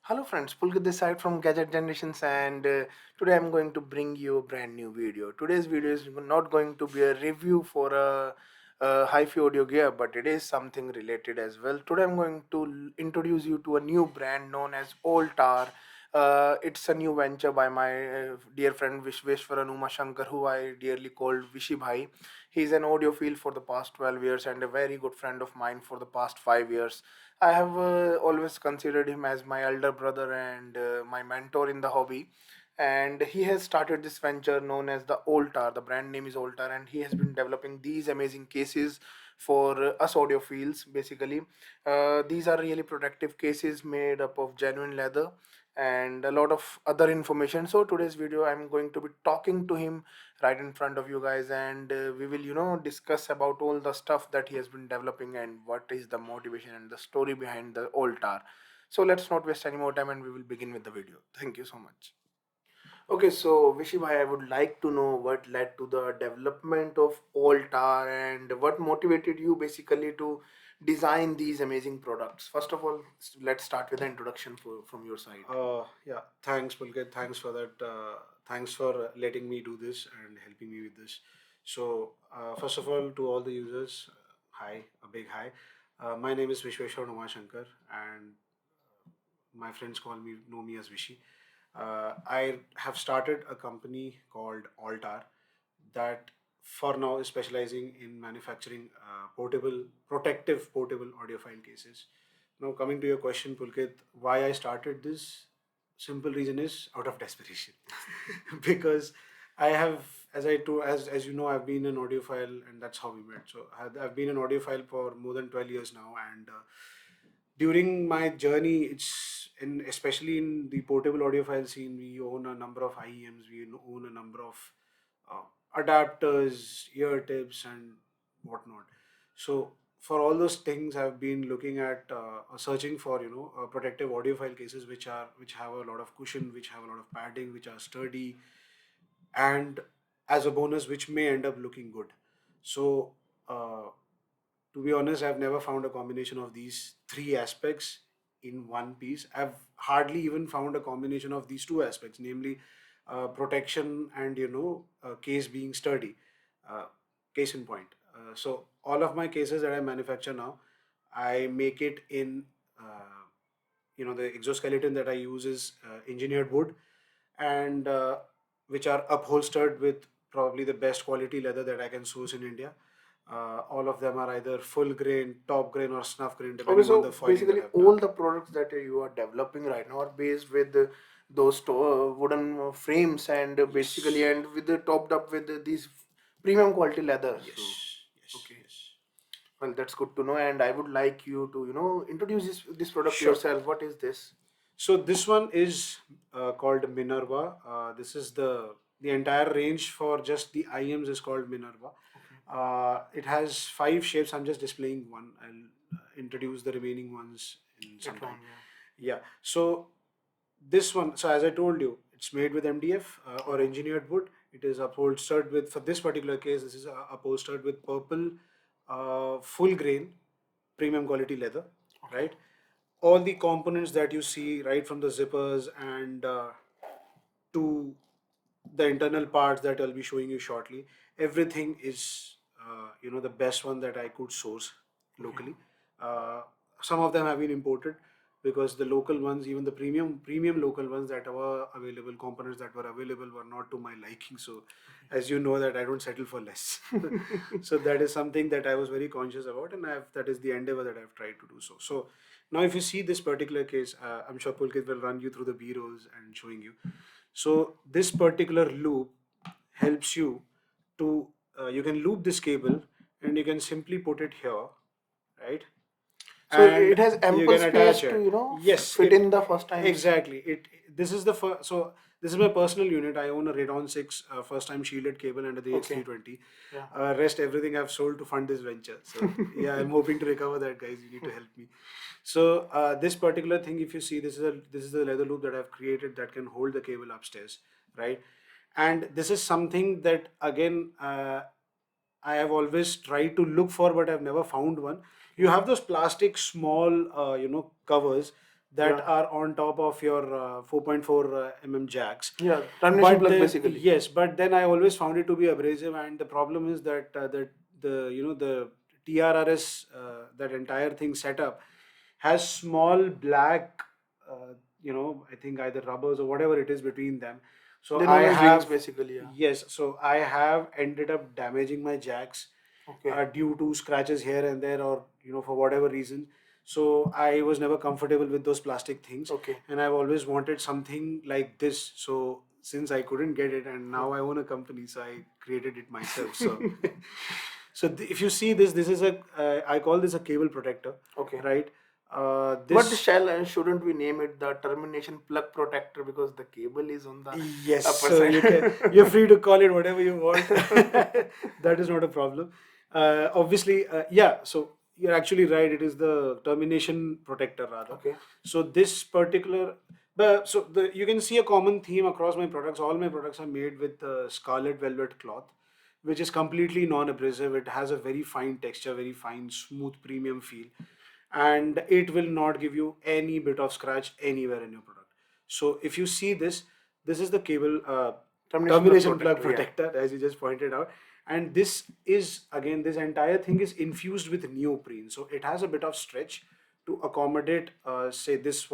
Hello friends, Pulkit this side from Gadget Generations and today I'm going to bring you a brand new video. Today's video is not going to be a review for a hi-fi audio gear, but it is something related as well. Today I'm going to introduce you to a new brand known as Alt-R. It's a new venture by my dear friend Visveswaran Umashankar, who I dearly called Vishy bhai. He's an audiophile for the past 12 years and a very good friend of mine for the past 5 years. I have always considered him as my elder brother and my mentor in the hobby. And he has started this venture known as the Alt-R. The brand name is Alt-R, and he has been developing these amazing cases for us audiophiles. Basically, these are really protective cases made up of genuine leather and a lot of other information. So today's video, I'm going to be talking to him right in front of you guys, and we will discuss about all the stuff that he has been developing and what is the motivation and the story behind the altar. So let's not waste any more time and we will begin with the video. Thank you so much. Okay, so Vishibhai, I would like to know what led to the development of altar and what motivated you basically to design these amazing products. First of all, let's start with the introduction from your side. Yeah, thanks, Pulkit. Thanks for that. Thanks for letting me do this and helping me with this. First of all, to all the users, hi, a big hi. My name is Visveswaran Umashankar, and my friends know me as Vishy. I have started a company called AltR that for now is specializing in manufacturing portable audiophile cases. Now, coming to your question, Pulkit, why I started this? Simple reason is out of desperation, because I have, as you know, I've been an audiophile, and that's how we met. So I've been an audiophile for more than 12 years now, and during my journey, especially in the portable audiophile scene, we own a number of IEMs, we own a number of adapters, ear tips, and whatnot. So for all those things, I've been looking at searching for protective audiophile cases which have a lot of cushion, which have a lot of padding, which are sturdy, and as a bonus, which may end up looking good. So uh, to be honest, I've never found a combination of these three aspects in one piece. I've hardly even found a combination of these two aspects, namely protection and case being sturdy. Uh, Case in point. So all of my cases that I manufacture now, I make it in the exoskeleton that I use is engineered wood, and which are upholstered with probably the best quality leather that I can source in India. All of them are either full grain, top grain, or snuff grain, Okay, depending on so the foiling that basically I've done. all the products that you are developing right now are based with those wooden frames and basically Yes. and with the topped up with these premium quality leather. So Yes. Yes. okay, Yes. well that's good to know. And I would like you to introduce this product Sure. yourself. What is this? So this one is called Minerva. This is the entire range for just the IEMs is called Minerva. Okay, It has five shapes. I'm just displaying one. I'll introduce the remaining ones in some later on, time. yeah. Yeah. So this one, so as I told you, it's made with MDF or Okay, engineered wood. It is upholstered with, for this particular case, this is upholstered with purple, full grain, premium quality leather, okay, right? All the components that you see, right from the zippers and to the internal parts that I'll be showing you shortly, everything is the best one that I could source okay, locally. Uh, some of them have been imported because the local ones, even the premium local ones that were available, components that were available were not to my liking. So, as you know, that I don't settle for less. okay. So that is something that I was very conscious about, and that is the endeavor that I've tried to do so. So now, if you see this particular case, I'm sure Pulkit will run you through the B rolls and showing you. So this particular loop helps you to you can loop this cable and you can simply put it here, right? So And it has you ample can space attach to it. Yes, fit it in the first time. exactly. This is the first. So this is my personal unit. I own a Radon 6 first time shielded cable under the Okay, H320. yeah. Rest everything I've sold to fund this venture. So yeah, I'm hoping to recover that, guys. You need to help me. So this particular thing, if you see, this is the leather loop that I've created that can hold the cable upstairs, right? And this is something that again I have always tried to look for, but I've never found one. You have those plastic small, covers that Yeah. are on top of your 4.4 jacks. Yeah. Termination But plug then, basically. yes, but then I always found it to be abrasive, and the problem is that the TRRS, that entire thing setup, has small black, I think either rubbers or whatever it is between them. So They're I known as rings have, basically. Yeah. yes, so I have ended up damaging my jacks Okay. due to scratches here and there, or for whatever reason. So I was never comfortable with those plastic things, Okay. and I've always wanted something like this. So since I couldn't get it, and now I own a company, so I created it myself. So if you see this, this is a I call this a cable protector, Okay. right? But This shouldn't we name it the termination plug protector because the cable is on the Yes, upper so side? you're free to call it whatever you want. That is not a problem. Obviously, yeah. So you're actually right. It is the termination protector rather. Okay. So this particular, but so the you can see a common theme across my products. All my products are made with scarlet velvet cloth, which is completely non-abrasive. It has a very fine texture, very fine, smooth, premium feel, and it will not give you any bit of scratch anywhere in your product. So if you see this, this is the cable Termination plug termination plug protector. Yeah. protector, as you just pointed out. And this is, again, this entire thing is infused with neoprene. So it has a bit of stretch to accommodate, say, this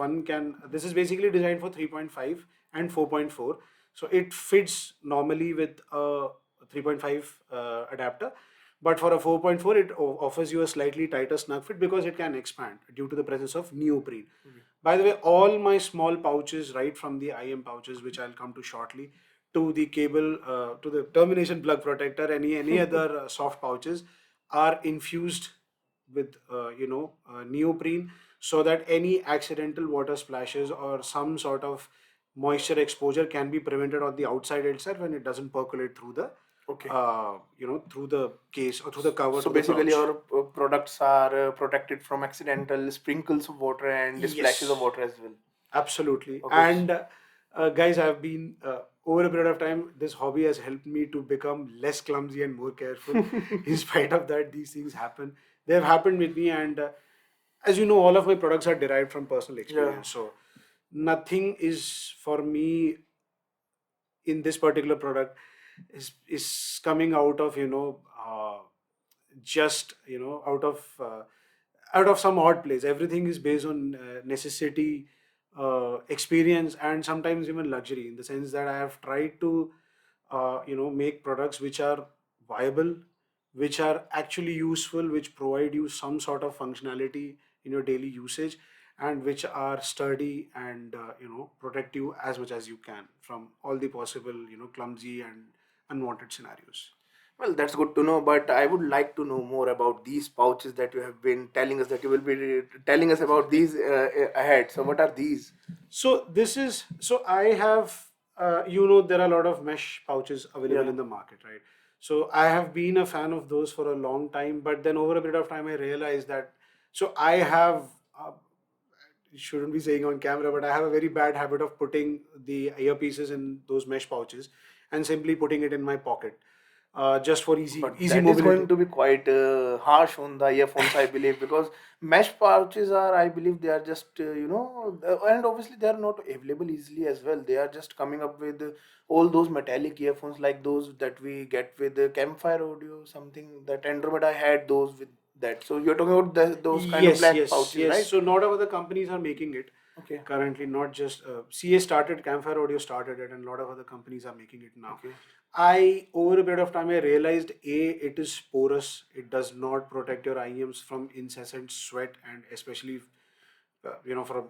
is basically designed for 3.5 and 4.4. So it fits normally with a 3.5 adapter. But for a 4.4, it offers you a slightly tighter snug fit because it can expand due to the presence of neoprene. By the way, all my small pouches, right from the IM pouches, which I'll come to shortly, to the cable, to the termination plug protector, any other soft pouches, are infused with neoprene, so that any accidental water splashes or some sort of moisture exposure can be prevented on the outside itself, and it doesn't percolate through the Okay. through the case or through the cover, So to the basically, pouch. our products are protected from accidental sprinkles of water and splashes of Yes, water as well. absolutely. Okay. And guys, I've been over a period of time, this hobby has helped me to become less clumsy and more careful. In spite of that, these things happen. They have happened with me, and as you know, all of my products are derived from personal Yeah. experience. So nothing is for me in this particular product is coming out of just out of some odd place. Everything is based on necessity, experience, and sometimes even luxury, in the sense that I have tried to make products which are viable, which are actually useful, which provide you some sort of functionality in your daily usage, and which are sturdy and protect you as much as you can from all the possible clumsy and unwanted scenarios. Well, that's good to know, but I would like to know more about these pouches that you have been telling us that you will be telling us about these ahead. So, what are these? So this is so I have there are a lot of mesh pouches available Yeah. in the market, right? So I have been a fan of those for a long time, but then over a period of time I realized that I have shouldn't be saying on camera, but I have a very bad habit of putting the earpieces in those mesh pouches and simply putting it in my pocket, just for But easy that is mobility. going to be quite harsh on the earphones, I believe, because mesh pouches are, I believe, they are just, and obviously they are not available easily as well. They are just coming up with all those metallic earphones like those that we get with the Campfire Audio, something that Andromeda had those with that. So you're talking about those kind of Yes, black yes, pouches, yes. right? So not all other companies are making it Okay. currently. Not just CA started, Campfire Audio started it, and a lot of other companies are making it now. Okay. I over a period of time I realized it is porous. It does not protect your IEMs from incessant sweat, and especially for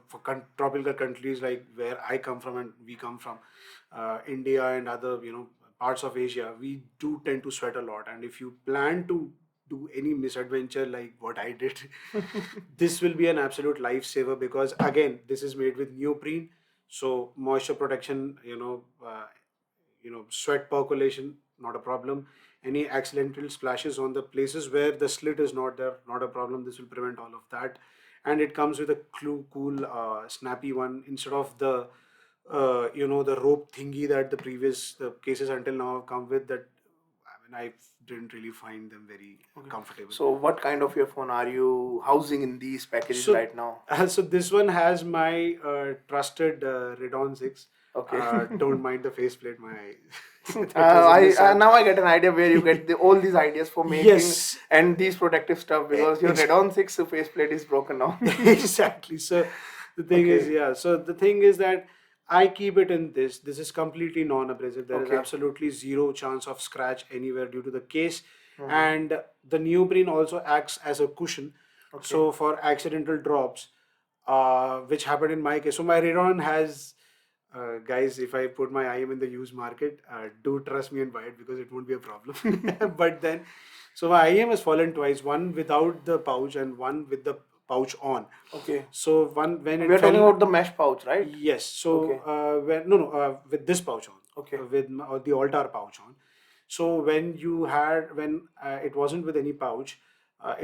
tropical countries like where I come from and we come from, India and other parts of Asia, we do tend to sweat a lot. And if you plan to do any misadventure like what I did, this will be an absolute lifesaver, because again, this is made with neoprene, so moisture protection, sweat percolation, not a problem. Any accidental splashes on the places where the slit is not there, not a problem. This will prevent all of that. And it comes with a cool, snappy one, instead of the the rope thingy that the cases until now have come with. That and I didn't really find them very Okay. comfortable. So what kind of earphone are you housing in these packages So, right now? so this one has my trusted Redon 6. Okay. Don't mind the faceplate, my that was in the I sun. now I get an idea where you get all these ideas for making Yes, and these protective stuff, because your ex- Redon 6 faceplate is broken now. exactly. So the thing is, Okay. yeah. So the thing is that I keep it in this. This is completely non-abrasive. There is Okay. absolutely zero chance of scratch anywhere due to the case, Mm-hmm. and the neoprene also acts as a cushion. Okay. So for accidental drops, which happened in my case. So my Redon has. Guys, if I put my IM in the used market, do trust me and buy it because it won't be a problem. But then, so my IM has fallen twice, one without the pouch and one with the pouch on. Okay. So one when We it are talking fell, about the mesh pouch, right? yes. So Okay. when no no with this pouch on, Okay. the AltR pouch on. So when you had when it wasn't with any pouch,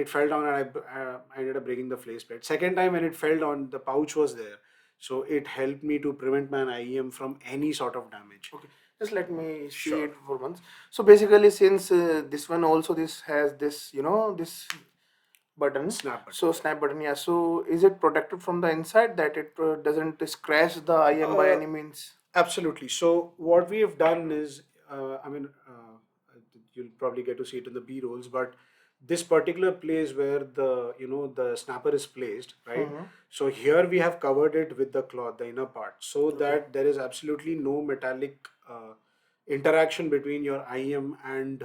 it fell down and I ended up breaking the faceplate. Second time when it fell down, the pouch was there, so it helped me to prevent my IEM from any sort of damage. Okay. Just let me see Sure. it for once. So basically, since this one also this has this, this button, Snap button. so snap button, yeah. So is it protected from the inside that it doesn't scratch the IM by Uh, any means? Absolutely. So what we have done is, you'll probably get to see it in the B rolls, but this particular place where the snapper is placed, right? Mm-hmm. So here we have covered it with the cloth, the inner part, so Okay. that there is absolutely no metallic interaction between your IM and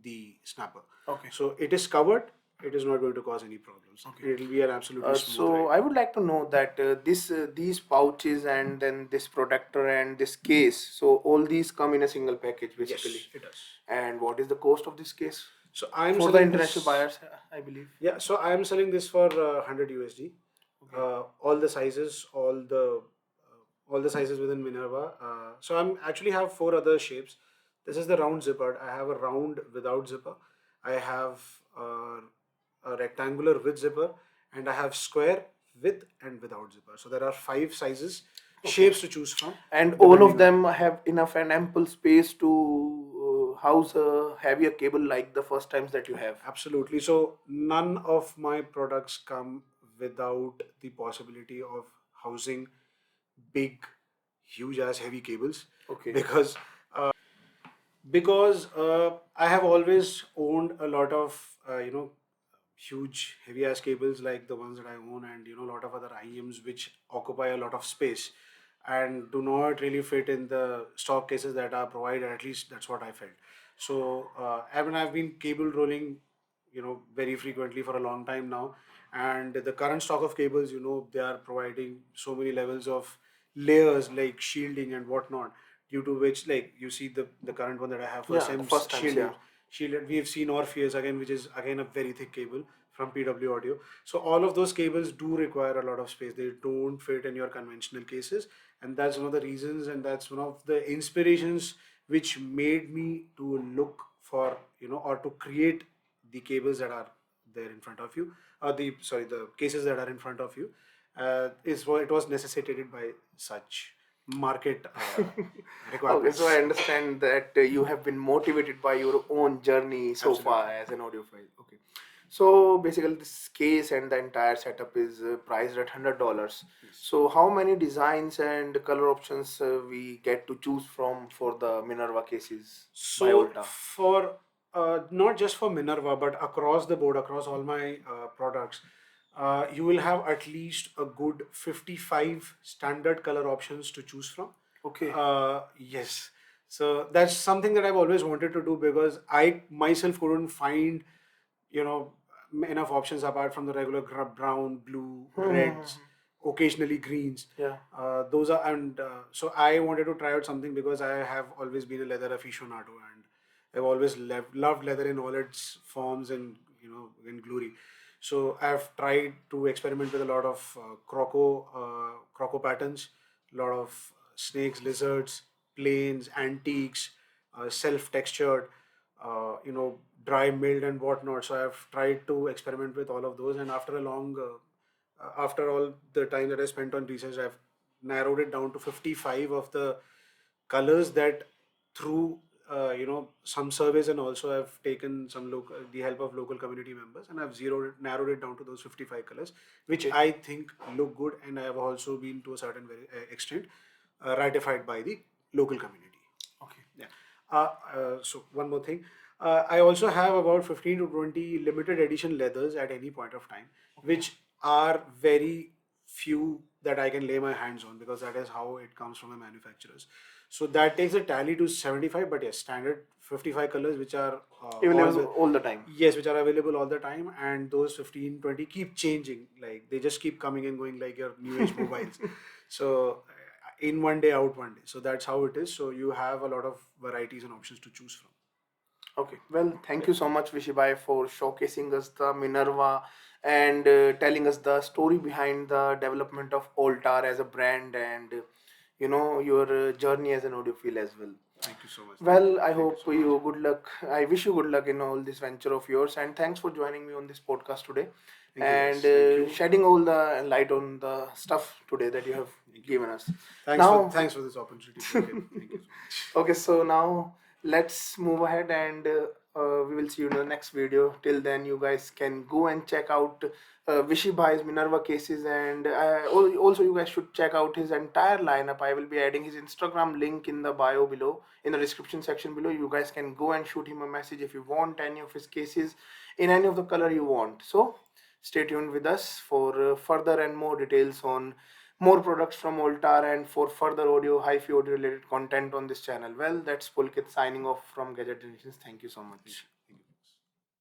the snapper. Okay. So it is covered. It is not going to cause any problems. Okay. It will be an absolutely smooth So ride. I would like to know that these pouches and then this protector and this case, so all these come in a single package basically. Yes, it does. And what is the cost of this case So I'm for the selling international this. buyers? I believe. Yeah, so I'm selling this for 100 USD. Okay. All the sizes, all the sizes within Minerva. So I'm actually have four other shapes. This is the round zippered. I have a round without zipper. I have a rectangular with zipper, and I have square with and without zipper. So there are five sizes, Okay. shapes to choose from, And all of depending on. them have enough and ample space to house a heavier cable like the first times that you have. Absolutely. So none of my products come without the possibility of housing big, huge ass heavy cables, Okay. because I have always owned a lot of huge heavy ass cables like the ones that I own, and a lot of other IEMs which occupy a lot of space and do not really fit in the stock cases that are provided. At least that's what I felt. So I've been cable rolling, very frequently for a long time now, and the current stock of cables, they are providing so many levels of layers like shielding and whatnot, due to which, like, you see the current one that I have for Yeah, the SEMS first times, yeah. shielded. We have seen Orpheus again, which is again a very thick cable from PW Audio. So all of those cables do require a lot of space. They don't fit in your conventional cases, and that's one of the reasons, and that's one of the inspirations which made me to look for, or to create the cables that are there in front of you, or the cases that are in front of you, is what it was necessitated by such market Okay, so I requirements. understand that you have been motivated by your own journey so far Absolutely. as an audiophile. Okay, so basically, this case and the entire setup is priced at $100. Yes. So, how many designs and color options we get to choose from for the Minerva cases by So Alta? for not just for Minerva, but across the board, across all my products, you will have at least a good 55 standard color options to choose from. Okay. Yes. So that's something that I've always wanted to do, because I myself couldn't find, you know, enough options apart from the regular brown, blue, reds, occasionally greens. Yeah. Those are, and so I wanted to try out something, because I have always been a leather aficionado, and I've always loved leather in all its forms and, in glory. So I've tried to experiment with a lot of croco patterns, a lot of snakes, lizards, planes, antiques, self-textured, dry milled and whatnot. So I've tried to experiment with all of those, and after all the time that I spent on research, I've narrowed it down to 55 of the colors that, through some surveys, and also I've taken some local the help of local community members, and I've narrowed it down to those 55 colors, which Okay. I think look good, and I have also been to a certain extent ratified by the local community. Okay. Yeah. So one more thing. I also have about 15 to 20 limited edition leathers at any point of time, which are very few that I can lay my hands on, because that is how it comes from the manufacturers. So that takes the tally to 75, but yes, standard 55 colors, which are all Available all the time. yes, which are available all the time, and those 15 20 keep changing. Like they just keep coming and going like your new age mobiles. So in one day, out one day. So that's how it is. So you have a lot of varieties and options to choose from. Okay, well, thank you so much, Vishy for showcasing us the Minerva and telling us the story behind the development of AltR as a brand and your journey as an audiophile as well. Thank you so much. Well, I Thank you hope so much. you good luck. I wish you good luck in all this venture of yours, and thanks for joining me on this podcast today Thank you, and guys. Thank you. shedding all the light on the stuff today that you have Thank you. given us. Now, Thanks for this opportunity, Pulkit. Thank you so much. okay, so now let's move ahead and we will see you in the next video. Till then, you guys can go and check out Vishy Bhai's Minerva cases, and also you guys should check out his entire lineup. I will be adding his Instagram link in the bio below, in the description section below. You guys can go and shoot him a message if you want any of his cases in any of the color you want. So stay tuned with us for further and more details on more products from AltR and for further audio, hi-fi audio related content on this channel. Well, that's Pulkit signing off from Gadget Generations. Thank you so much.